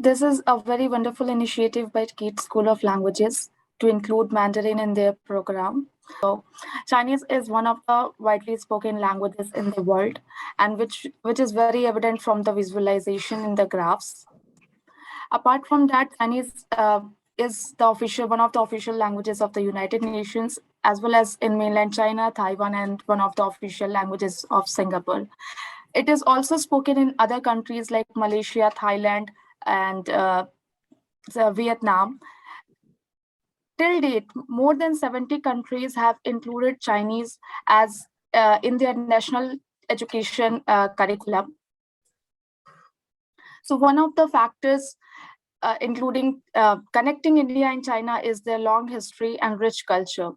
This is a very wonderful initiative by KIIT School of Languages to include Mandarin in their program. So, Chinese is one of the widely spoken languages in the world, and which is very evident from the visualization in the graphs. Apart from that, Chinese is the one of the official languages of the United Nations, as well as in mainland China, Taiwan, and one of the official languages of Singapore. It is also spoken in other countries like Malaysia, Thailand, and Vietnam. Till date, more than 70 countries have included Chinese as in their national education curriculum. So one of the factors including connecting India and China is their long history and rich culture.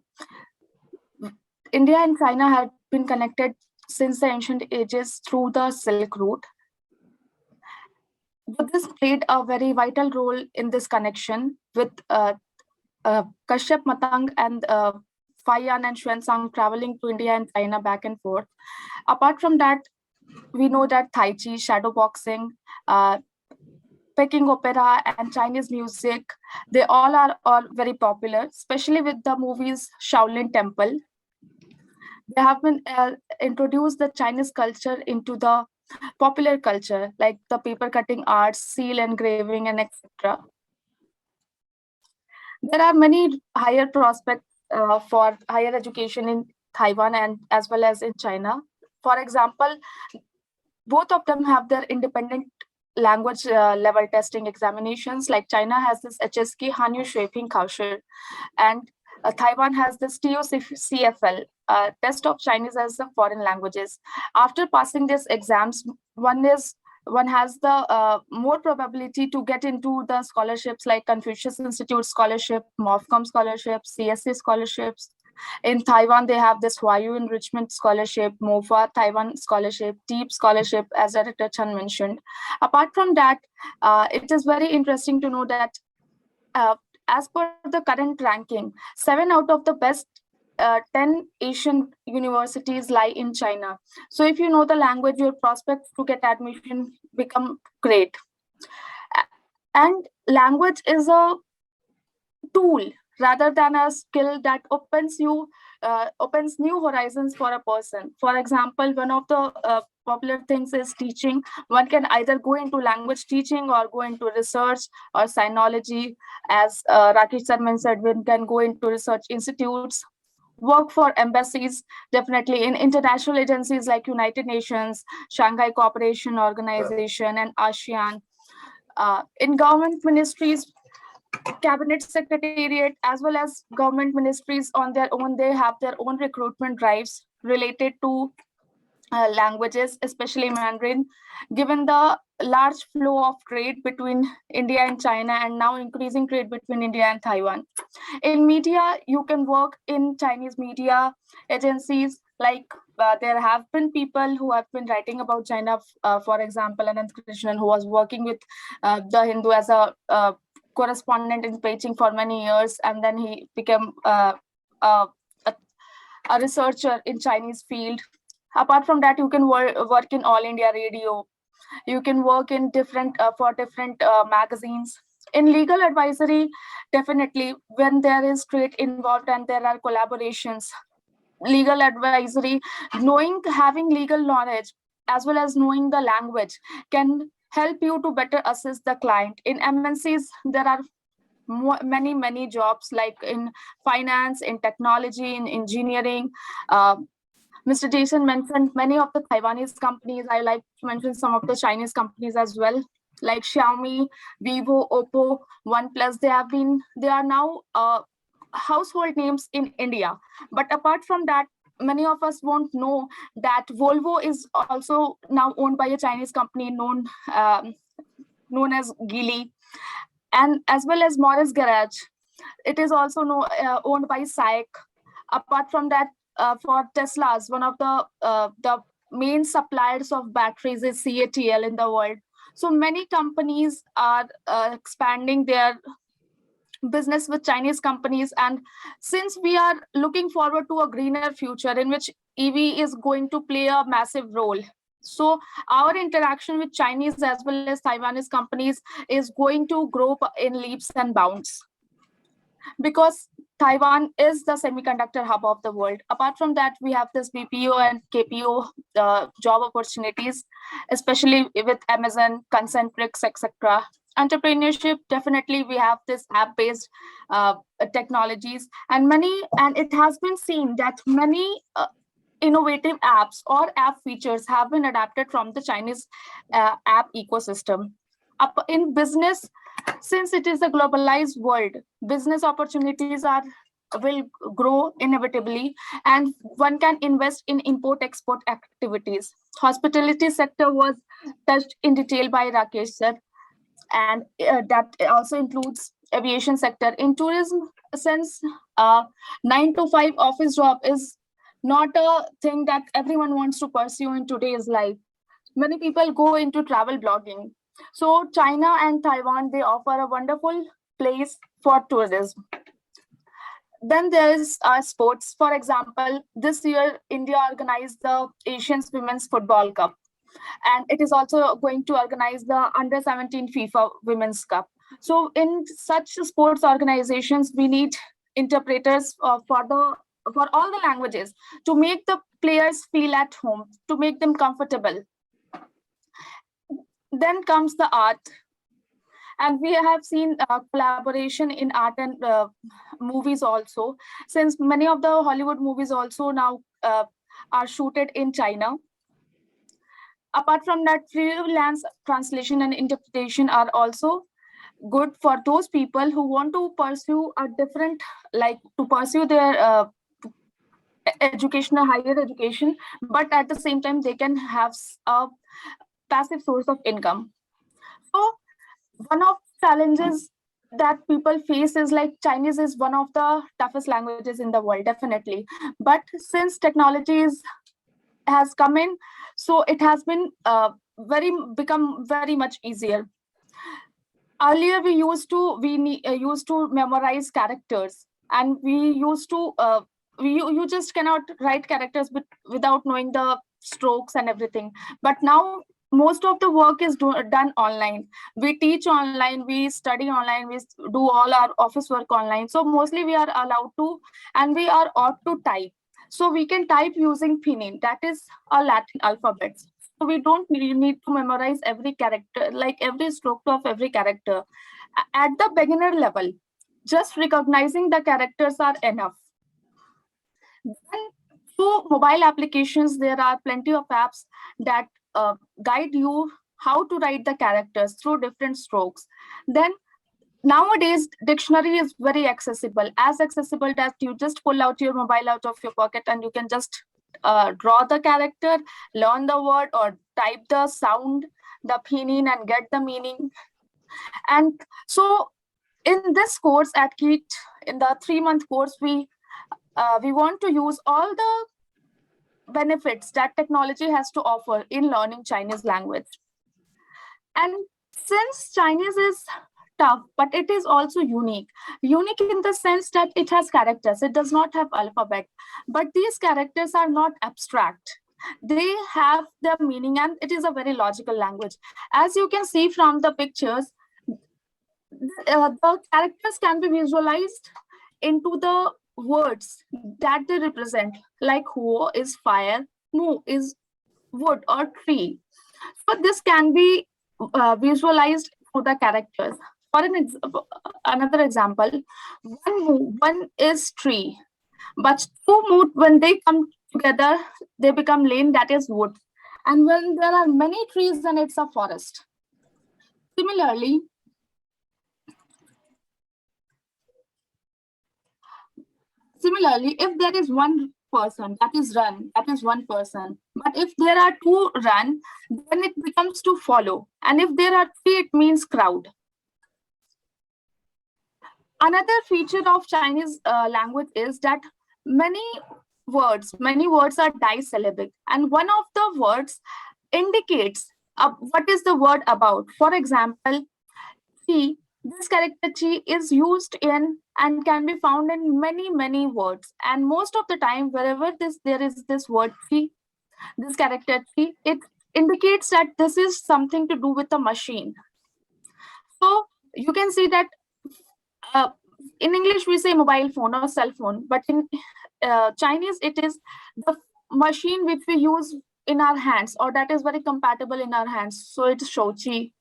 India and China have been connected since the ancient ages through the Silk Route. Buddhists played a very vital role in this connection with Kashyap Matang and Faiyan and Xuanzang traveling to India and China back and forth. Apart from that, we know that Tai Chi, shadow boxing, Peking opera, and Chinese music, they all are very popular, especially with the movies Shaolin Temple. They have been introduced the Chinese culture into the popular culture, like the paper cutting arts, seal engraving, and etc. There are many higher prospects for higher education in Taiwan and as well as in China. For example, both of them have their independent language level testing examinations. Like China has this HSK Hanyu Shuiping Kaoshi, and Taiwan has this TOCFL test of Chinese as a foreign languages. After passing these exams, one has the more probability to get into the scholarships like Confucius Institute Scholarship, MOFCOM Scholarship, CSA Scholarships. In Taiwan, they have this Huayu Enrichment Scholarship, MOFA Taiwan Scholarship, Deep Scholarship, as Director Chen mentioned. Apart from that, it is very interesting to know that as per the current ranking, 7 out of the best 10 Asian universities lie in China. So if you know the language, your prospects to get admission become great. And language is a tool rather than a skill that opens new horizons for a person. For example, one of the popular things is teaching. One can either go into language teaching or go into research or sinology. As Rakesh Sarman said, one can go into research institutes, work for embassies, definitely in international agencies like United Nations, Shanghai Cooperation Organization, and ASEAN. In government ministries, cabinet secretariat, as well as government ministries on their own, they have their own recruitment drives related to languages, especially Mandarin, given the large flow of trade between India and China and now increasing trade between India and Taiwan. In media, you can work in Chinese media agencies, like there have been people who have been writing about China, for example, Anand Krishnan, who was working with The Hindu as a correspondent in Beijing for many years, and then he became a researcher in Chinese field. Apart from that, you can work in All India Radio. You can work in different magazines. In legal advisory, definitely when there is trade involved and there are collaborations, legal advisory, having legal knowledge as well as knowing the language can help you to better assist the client. In MNCs, there are many jobs like in finance, in technology, in engineering. Mr. Jason mentioned many of the Taiwanese companies. I like to mention some of the Chinese companies as well, like Xiaomi, Vivo, Oppo, OnePlus. They are now household names in India. But apart from that, many of us won't know that Volvo is also now owned by a Chinese company known as Geely, and as well as Morris Garage. It is also owned by SAIC. Apart from that, for Tesla's, one of the main suppliers of batteries is CATL in the world. So many companies are expanding their business with Chinese companies. And since we are looking forward to a greener future in which EV is going to play a massive role, So our interaction with Chinese as well as Taiwanese companies is going to grow in leaps and bounds, because Taiwan is the semiconductor hub of the world. Apart from that, we have this BPO and KPO job opportunities, especially with Amazon, Concentrix, etc. Entrepreneurship, definitely we have this app-based technologies, and it has been seen that many innovative apps or app features have been adapted from the Chinese app ecosystem. Up in business, since it is a globalized world, business opportunities are will grow inevitably, and one can invest in import export activities. Hospitality sector was touched in detail by Rakesh sir, and that also includes aviation sector. In tourism sense, 9 to 5 office job is not a thing that everyone wants to pursue in today's life. Many people go into travel blogging. So China and Taiwan, they offer a wonderful place for tourism. Then there is sports. For example, this year India organized the Asian Women's Football Cup, and it is also going to organize the Under 17 FIFA Women's Cup. So in such sports organizations, we need interpreters for all the languages to make the players feel at home, to make them comfortable. Then comes the art, and we have seen collaboration in art and movies also, since many of the Hollywood movies also now are shooted in China. Apart from that, freelance translation and interpretation are also good for those people who want to pursue a different, like to pursue their education, higher education, but at the same time they can have a passive source of income. So one of the challenges that people face is like Chinese is one of the toughest languages in the world, definitely. But since technology has come in, so it has been become very much easier. Earlier used to memorize characters, and we used to you just cannot write characters without knowing the strokes and everything. But now most of the work is done online. We teach online, we study online, we do all our office work online. So mostly we are allowed to, and we are ought to type. So we can type using pinyin, that is a Latin alphabet. So we don't need to memorize every character, like every stroke of every character. At the beginner level, just recognizing the characters are enough. And through mobile applications, there are plenty of apps that guide you how to write the characters through different strokes. Then nowadays, dictionary is very accessible, as accessible that you just pull out your mobile out of your pocket and you can just draw the character, learn the word, or type the sound, the pinyin, and get the meaning. And so in this course at KIIT, in the 3-month course, we want to use all the benefits that technology has to offer in learning Chinese language. And since Chinese is tough, but it is also unique. Unique in the sense that it has characters. It does not have alphabet, but these characters are not abstract. They have their meaning, and it is a very logical language. As you can see from the pictures, the characters can be visualized into the words that they represent, like Huo is fire, Mu is wood or tree. So this can be visualized through the characters. For another example, one is tree, but two mood, when they come together, they become lane, that is wood. And when there are many trees, then it's a forest. Similarly, if there is one person, that is run, that is one person. But if there are two run, then it becomes to follow. And if there are three, it means crowd. Another feature of Chinese language is that many many words are disyllabic, and one of the words indicates what is the word about. For example, chi, this character chi is used in and can be found in many words, and most of the time wherever there is this word chi, this character chi, indicates that this is something to do with the machine. So you can see that in English we say mobile phone or cell phone, but in Chinese it is the machine which we use in our hands, or that is very compatible in our hands. So it's shouchi.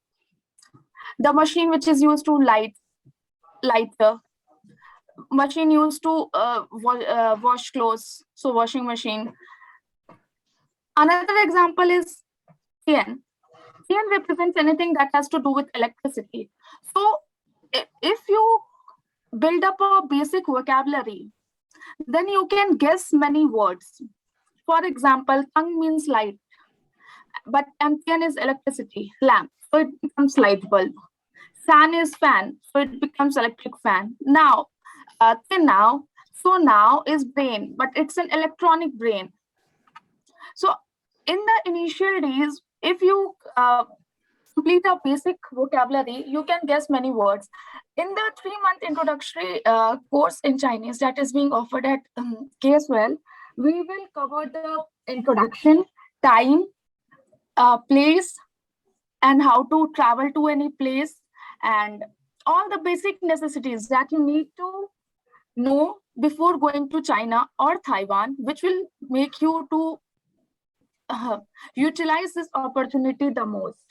The machine which is used to lighter, machine used to wash clothes, so washing machine. Another example is Tian. Tian represents anything that has to do with electricity. So if you build up a basic vocabulary, then you can guess many words. For example, tongue means light, but Tian is electricity, lamp, so it becomes light bulb. Fan is fan, so it becomes electric fan. Now, so now is brain, but it's an electronic brain. So in the initial days, if you complete a basic vocabulary, you can guess many words. In the 3-month introductory course in Chinese that is being offered at KSOL, we will cover the introduction, time, place, and how to travel to any place, and all the basic necessities that you need to know before going to China or Taiwan, which will make you to utilize this opportunity the most.